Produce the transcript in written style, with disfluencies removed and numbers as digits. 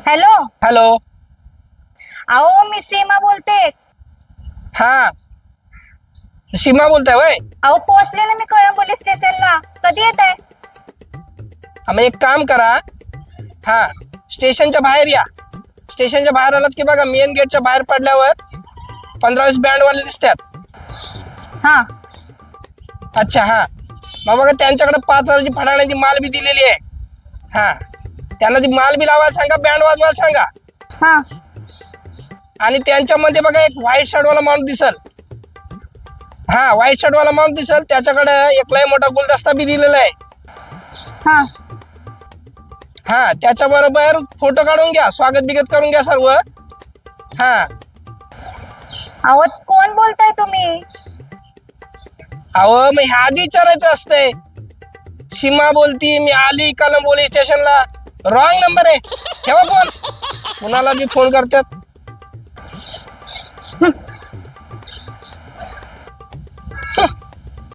Hello. Hello. अहो मी सीमा बोलते. हा, सीमा बोलताय वय. अहो पोहोचले ना मी कळंबोली स्टेशनला. कधी येत आहे? मग एक काम करा, हा स्टेशनच्या बाहेर या. स्टेशनच्या बाहेर आलात की बघा, मेन गेटच्या बाहेर पडल्यावर 15-20 बँडवाले दिसतात. हा. अच्छा, हा मग बघा त्यांच्याकडे 5,000ची फटाण्याची माल बी दिलेली आहे. हा, त्यांना ती माल बी लावायला सांगा, बँड वाजवायला सांगा. हा. आणि त्यांच्यामध्ये बघा एक व्हाईट शर्टवाला माणूस दिसल. हा, व्हाईट शर्टवाला माणूस दिसल, त्याच्याकडे एक लय मोठा गुलदस्ता बी दिलेला आहे. हा. हा, त्याच्याबरोबर फोटो काढून घ्या, स्वागत बिगत करून घ्या सर्व. हा. अहो कोण बोलताय तुम्ही? अहो मग ह्या आधी विचारायचं असतंय. सीमा बोलती, मी आली कळंबोली स्टेशनला. रॉंग नंबर आहे, ठेवा फोन. कुणाला बी फोन करतात.